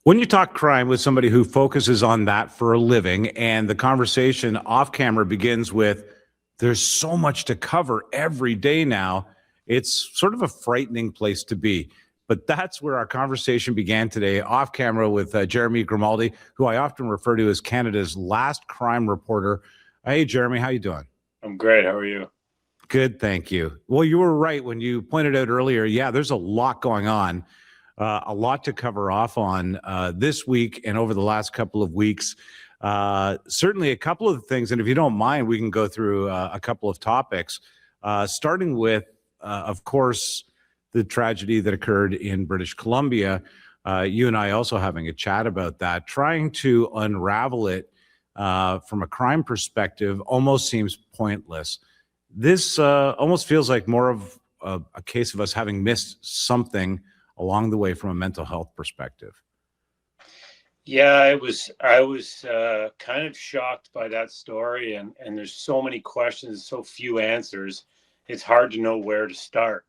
When you talk crime with somebody who focuses on that for a living, and the conversation off camera begins with, there's so much to cover every day now, it's sort of a frightening place to be. But that's where our conversation began today, off camera with Jeremy Grimaldi, who I often refer to as Canada's last crime reporter. Hey, Jeremy, how you doing? I'm great. How are you? Good, thank you. Well, you were right when you pointed out earlier. Yeah, there's a lot going on, a lot to cover off on this week and over the last couple of weeks. Certainly, a couple of things, and if you don't mind, we can go through a couple of topics, starting with, of course, the tragedy that occurred in British Columbia. You and I also having a chat about that, trying to unravel it from a crime perspective almost seems pointless. This almost feels like more of a case of us having missed something along the way from a mental health perspective. Yeah, I was kind of shocked by that story, and there's so many questions, so few answers. It's hard to know where to start.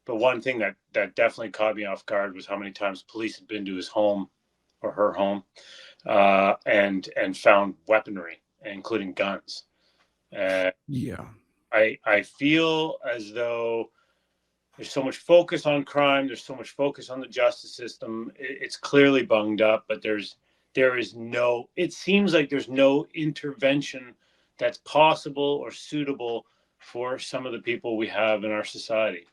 But one thing that definitely caught me off guard was how many times police had been to his home or her home, and found weaponry, including guns. Yeah. I feel as though there's so much focus on crime. There's so much focus on the justice system. It's clearly bunged up, but there is no. It seems like there's no intervention that's possible or suitable for some of the people we have in our society.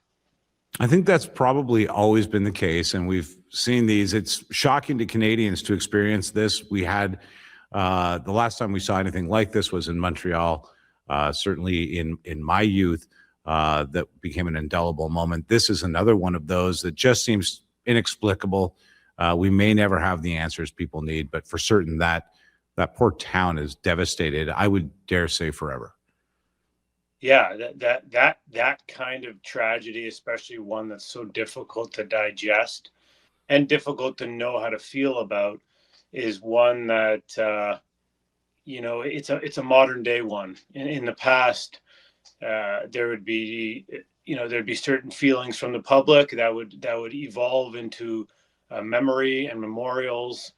I think that's probably always been the case, and we've seen these. It's shocking to Canadians to experience this. We had the last time we saw anything like this was in Montreal, certainly in my youth, that became an indelible moment. This is another one of those that just seems inexplicable. We may never have the answers people need, but for certain that poor town is devastated. I would dare say forever. Yeah, that kind of tragedy, especially one that's so difficult to digest and difficult to know how to feel about, is one that it's a modern day one. In the past, there would be there'd be certain feelings from the public that would evolve into memory and memorials.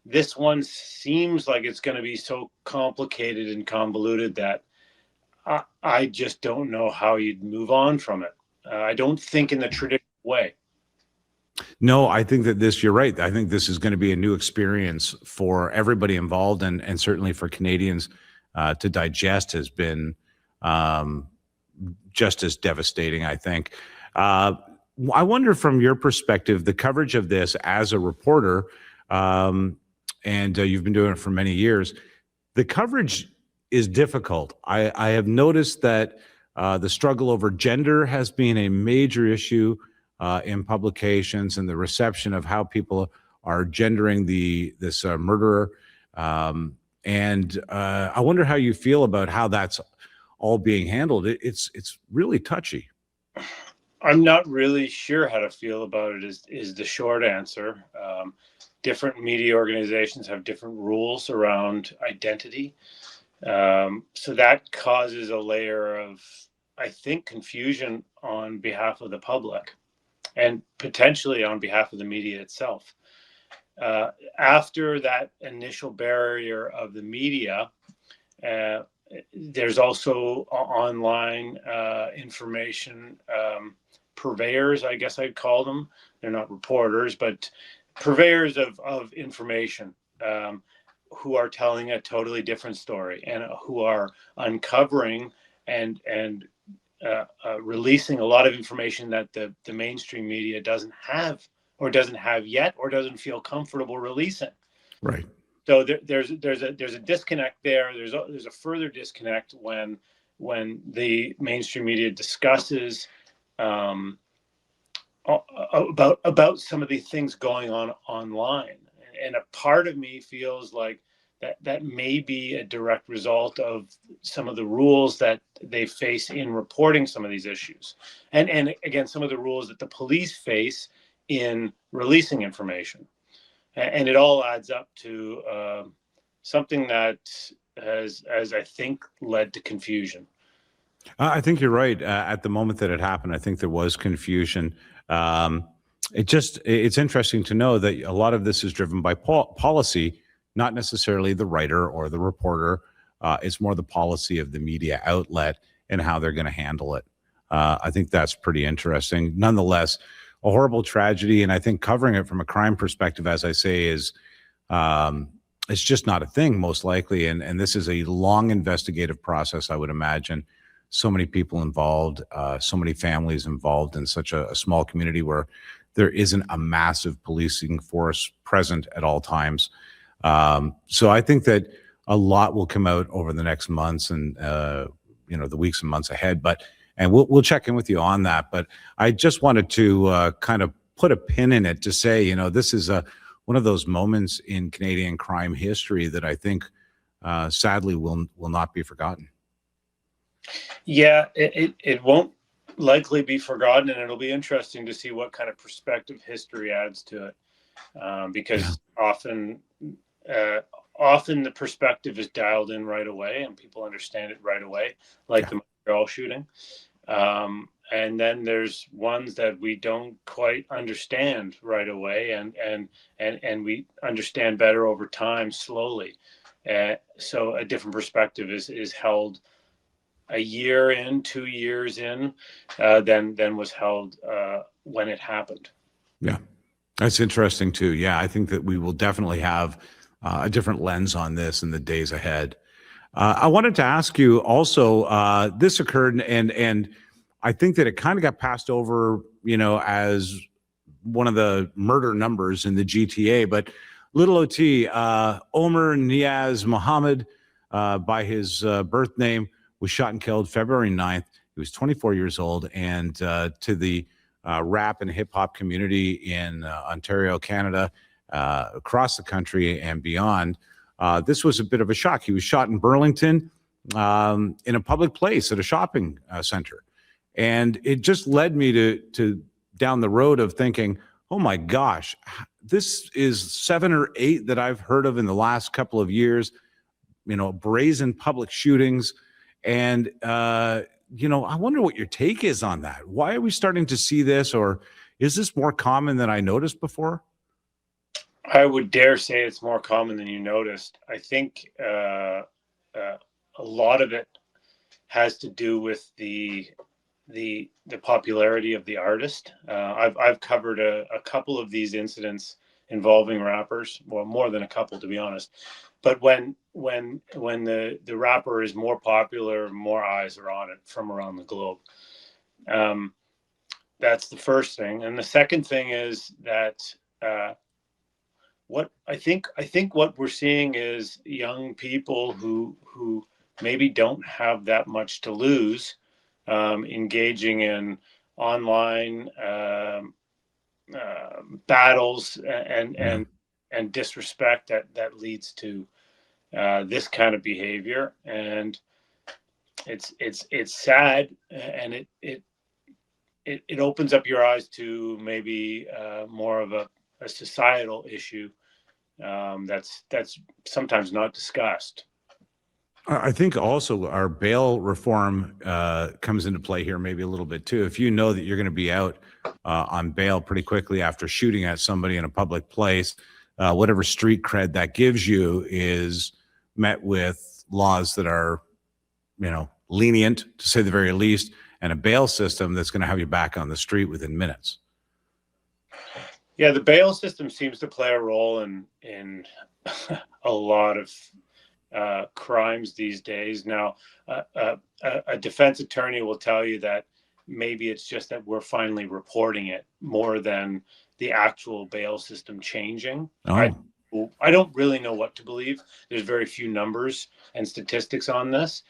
This one seems like it's going to be so complicated and convoluted that I just don't know how you'd move on from it. I don't think in the traditional way. No, I think that you're right. I think this is going to be a new experience for everybody involved, and certainly for Canadians to digest has been um, just as devastating, I think. I wonder from your perspective, the coverage of this as a reporter, and you've been doing it for many years, the coverage is difficult. I have noticed that the struggle over gender has been a major issue in publications, and the reception of how people are gendering this murderer. And I wonder how you feel about how that's all being handled. It's really touchy. I'm not really sure how to feel about it. Is the short answer. Different media organizations have different rules around identity. So that causes a layer of, I think, confusion on behalf of the public and potentially on behalf of the media itself. After that initial barrier of the media, there's also online information purveyors, I guess I'd call them. They're not reporters, but purveyors of information. Who are telling a totally different story and who are uncovering and releasing a lot of information that the mainstream media doesn't have yet or doesn't feel comfortable releasing. Right. So there's a disconnect there. There's a further disconnect when the mainstream media discusses about some of the things going on online. And a part of me feels like that may be a direct result of some of the rules that they face in reporting some of these issues. And again, some of the rules that the police face in releasing information. And it all adds up to something that has I think, led to confusion. I think you're right. At the moment that it happened, I think there was confusion. Um, It's interesting to know that a lot of this is driven by policy, not necessarily the writer or the reporter. It's more the policy of the media outlet and how they're going to handle it. I think that's pretty interesting. Nonetheless, a horrible tragedy, and I think covering it from a crime perspective, as I say, is it's just not a thing, most likely. And this is a long investigative process, I would imagine. So many people involved, so many families involved in such a small community where there isn't a massive policing force present at all times. So I think that a lot will come out over the next months and the weeks and months ahead. And we'll check in with you on that. But I just wanted to kind of put a pin in it to say, this is one of those moments in Canadian crime history that I think sadly will not be forgotten. Yeah, it won't likely be forgotten, and it'll be interesting to see what kind of perspective history adds to it, because often the perspective is dialed in right away and people understand it right away, like the Montreal shooting. And then there's ones that we don't quite understand right away, and we understand better over time, slowly. So a different perspective is held a year in, 2 years in, than was held when it happened. Yeah, that's interesting too. Yeah, I think that we will definitely have a different lens on this in the days ahead. I wanted to ask you also, this occurred and I think that it kind of got passed over, as one of the murder numbers in the GTA, but little OT, Omer Niaz Mohammed, by his birth name, was shot and killed February 9th. He was 24 years old. And to the rap and hip hop community in Ontario, Canada, across the country and beyond, this was a bit of a shock. He was shot in Burlington in a public place at a shopping center. And it just led me to down the road of thinking, oh my gosh, this is 7 or 8 that I've heard of in the last couple of years, brazen public shootings. And, I wonder what your take is on that. Why are we starting to see this, or is this more common than I noticed before? I would dare say it's more common than you noticed. I think a lot of it has to do with the popularity of the artist. I've covered a couple of these incidents involving rappers, well, more than a couple, to be honest. But when the rapper is more popular, more eyes are on it from around the globe. That's the first thing, and the second thing is that what I think what we're seeing is young people who maybe don't have that much to lose, engaging in online battles and disrespect that leads to this kind of behavior. And it's sad, and it opens up your eyes to maybe more of a societal issue that's sometimes not discussed. I think also our bail reform comes into play here maybe a little bit too. If you know that you're going to be out on bail pretty quickly after shooting at somebody in a public place, whatever street cred that gives you is met with laws that are, lenient, to say the very least, and a bail system that's going to have you back on the street within minutes. Yeah, the bail system seems to play a role in a lot of crimes these days. Now, a defense attorney will tell you that maybe it's just that we're finally reporting it more than the actual bail system changing. Oh. I don't really know what to believe. There's very few numbers and statistics on this,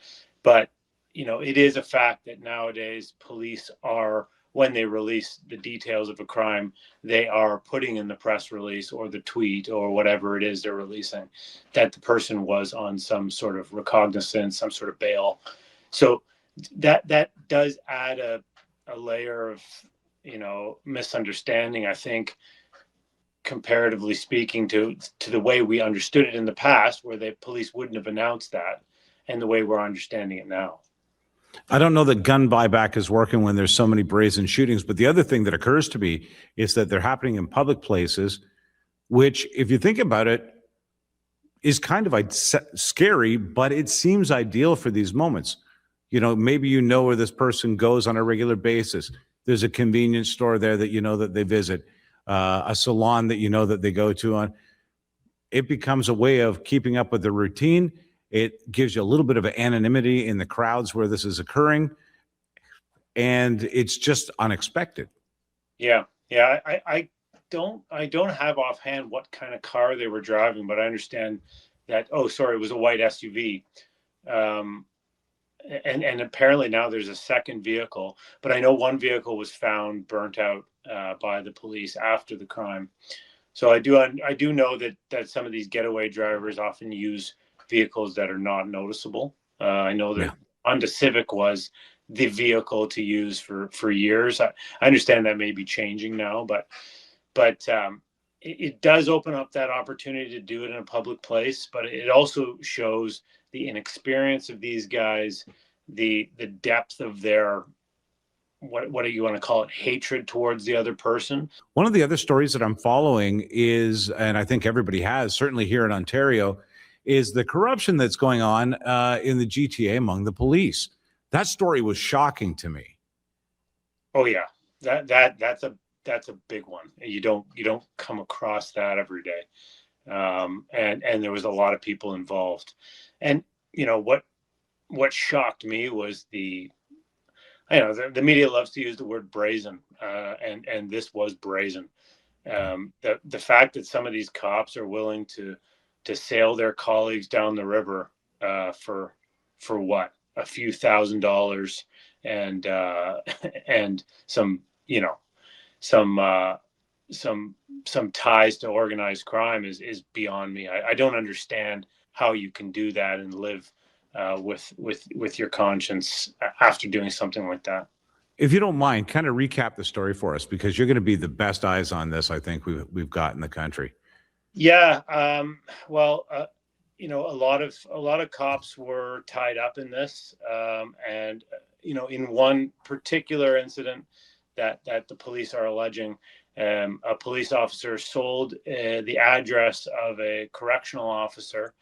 but it is a fact that nowadays police are, when they release the details of a crime, they are putting in the press release or the tweet or whatever it is they're releasing that the person was on some sort of recognizance, some sort of bail. So that does add a layer of, misunderstanding, I think, comparatively speaking to the way we understood it in the past, where the police wouldn't have announced that, and the way we're understanding it now. I don't know that gun buyback is working when there's so many brazen shootings, but the other thing that occurs to me is that they're happening in public places, which, if you think about it, is kind of scary, but it seems ideal for these moments. You know, maybe you know where this person goes on a regular basis. There's a convenience store there that you know that they visit, a salon that you know that they go to. On it becomes a way of keeping up with the routine. It gives you a little bit of anonymity in the crowds where this is occurring, and it's just unexpected. Yeah, I don't have offhand what kind of car they were driving, but I understand that. Oh, sorry, it was a white SUV. Um, and apparently now there's a second vehicle, but I know one vehicle was found burnt out by the police after the crime. So I do know that some of these getaway drivers often use vehicles that are not noticeable. I know that Yeah. Honda Civic was the vehicle to use for years. I understand that may be changing now, but it does open up that opportunity to do it in a public place. But it also shows the inexperience of these guys, the depth of their what do you want to call it, hatred towards the other person. One of the other stories that I'm following is, and I think everybody has, certainly here in Ontario, is the corruption that's going on in the GTA among the police. That story was shocking to me. Oh yeah, that's a big one. You don't come across that every day, and there was a lot of people involved. And you know what shocked me was the media loves to use the word brazen, and this was brazen. The fact that some of these cops are willing to sail their colleagues down the river for what, a few $1,000s, and and some some some ties to organized crime is beyond me. I don't understand how you can do that and live with your conscience after doing something like that. If you don't mind, kind of recap the story for us, because you're going to be the best eyes on this I think we've got in the country. Yeah, well, a lot of cops were tied up in this, and in one particular incident that the police are alleging, a police officer sold the address of a correctional officer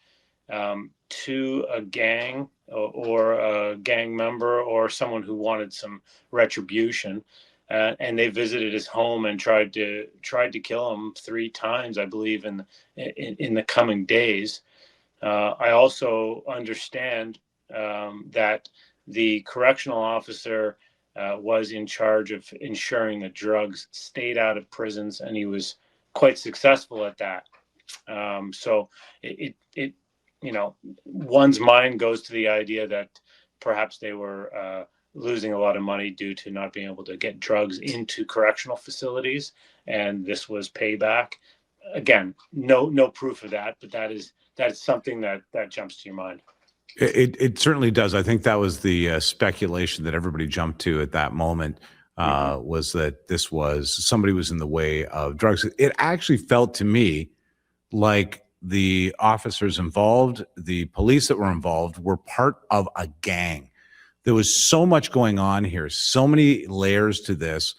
to a gang, or a gang member, or someone who wanted some retribution. And they visited his home and tried to kill him 3 times, I believe, in the coming days. I also understand that the correctional officer was in charge of ensuring that drugs stayed out of prisons, and he was quite successful at that. So it one's mind goes to the idea that perhaps they were losing a lot of money due to not being able to get drugs into correctional facilities, and this was payback. Again, no proof of that, but that's something that jumps to your mind. It certainly does. I think that was the speculation that everybody jumped to at that moment, Mm-hmm. was that this was somebody was in the way of drugs. It actually felt to me like the officers involved, the police that were involved, were part of a gang. There was so much going on here, so many layers to this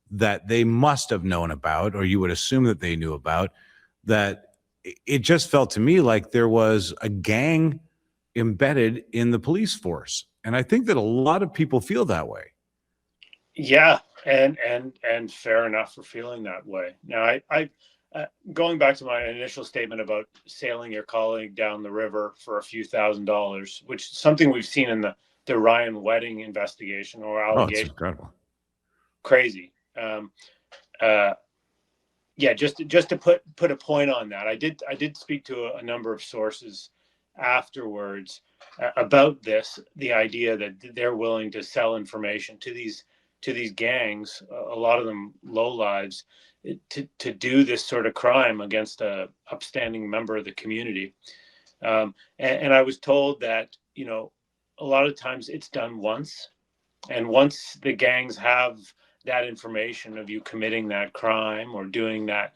that they must have known about, or you would assume that they knew about, that it just felt to me like there was a gang embedded in the police force. And I think that a lot of people feel that way. Yeah, and fair enough for feeling that way. Now, I going back to my initial statement about sailing your colleague down the river for a few $1,000s, which is something we've seen in the Ryan Wedding investigation or Oh, it's allegation. incredible. Crazy. Uh, yeah, just to put a point on that, I did speak to a number of sources afterwards about this, the idea that they're willing to sell information to these gangs, a lot of them low lives, to do this sort of crime against a upstanding member of the community. And I was told that a lot of times it's done once, and once the gangs have that information of you committing that crime or doing that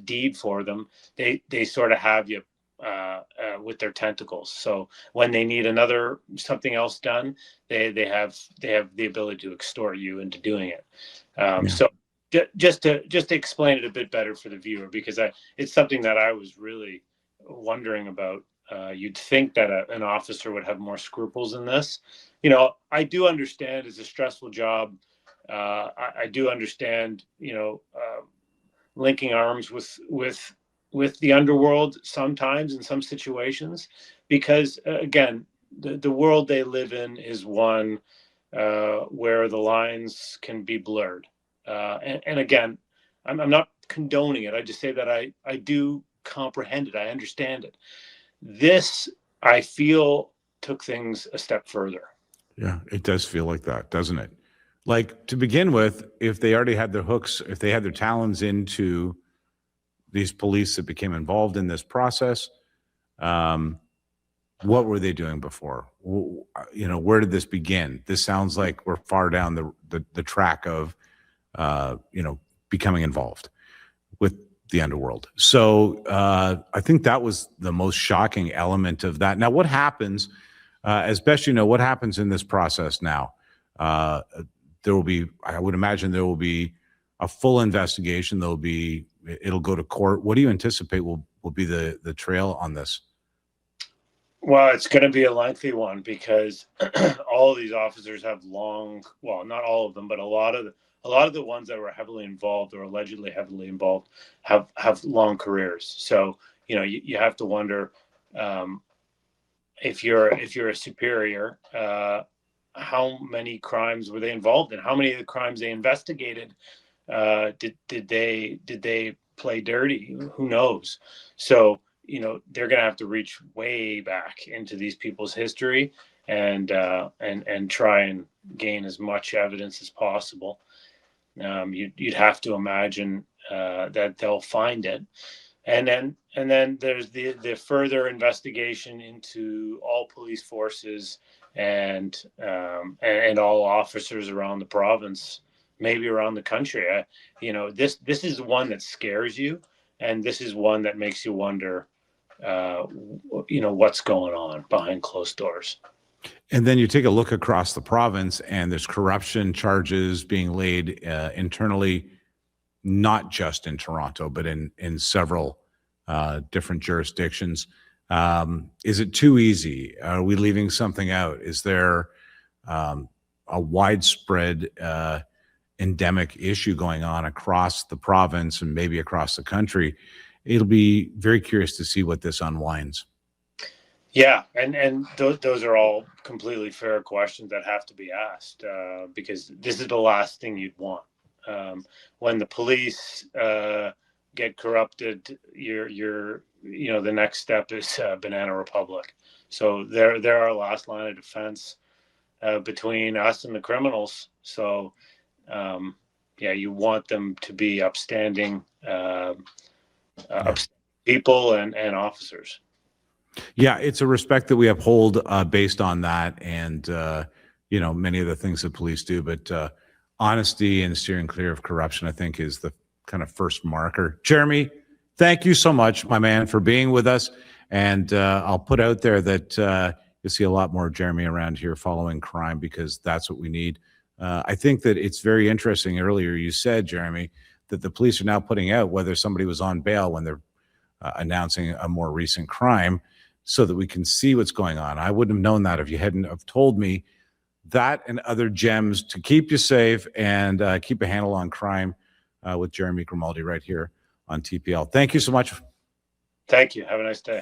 deed for them, they sort of have you with their tentacles. So when they need something else done, they have the ability to extort you into doing it. So just to explain it a bit better for the viewer, because it's something that I was really wondering about. You'd think that an officer would have more scruples in this. I do understand it's a stressful job. I do understand, linking arms with the underworld sometimes in some situations, because again, the world they live in is one where the lines can be blurred. And again, I'm not condoning it. I just say that I do comprehend it. I understand it. This, I feel, took things a step further. Yeah, it does feel like that, doesn't it? Like, to begin with, if they already had their hooks, if they had their talons into these police that became involved in this process, what were they doing before? Where did this begin? This sounds like we're far down the track of, becoming involved with the underworld. So I think that was the most shocking element of that. Now, what happens, as best you know, what happens in this process now? There will be, I would imagine there will be a full investigation. It'll go to court. What do you anticipate will be the trail on this? Well, it's going to be a lengthy one, because all of these officers have well, not all of them, but a lot of the ones that were heavily involved or allegedly heavily involved have long careers. So, you have to wonder, if you're a superior, how many crimes were they involved in? How many of the crimes they investigated did they play dirty? Who knows? So, they're going to have to reach way back into these people's history and try and gain as much evidence as possible. You'd have to imagine that they'll find it, and then there's the further investigation into all police forces and all officers around the province, maybe around the country. This is one that scares you, and this is one that makes you wonder, what's going on behind closed doors. And then you take a look across the province, and there's corruption charges being laid internally, not just in Toronto, but in several different jurisdictions. Is it too easy? Are we leaving something out? Is there a widespread endemic issue going on across the province and maybe across the country? It'll be very curious to see what this unwinds. Yeah, and those are all completely fair questions that have to be asked, because this is the last thing you'd want. When the police get corrupted, the next step is Banana Republic. So they're our last line of defense between us and the criminals. So you want them to be upstanding people and officers. Yeah, it's a respect that we uphold based on that, and many of the things that police do. But honesty and steering clear of corruption, I think, is the kind of first marker. Jeremy, thank you so much, my man, for being with us. And I'll put out there that you'll see a lot more of Jeremy around here following crime, because that's what we need. I think that it's very interesting. Earlier, you said, Jeremy, that the police are now putting out whether somebody was on bail when they're announcing a more recent crime, so that we can see what's going on. I wouldn't have known that if you hadn't have told me that and other gems to keep you safe and keep a handle on crime with Jeremy Grimaldi right here on TPL. Thank you so much. Thank you. Have a nice day.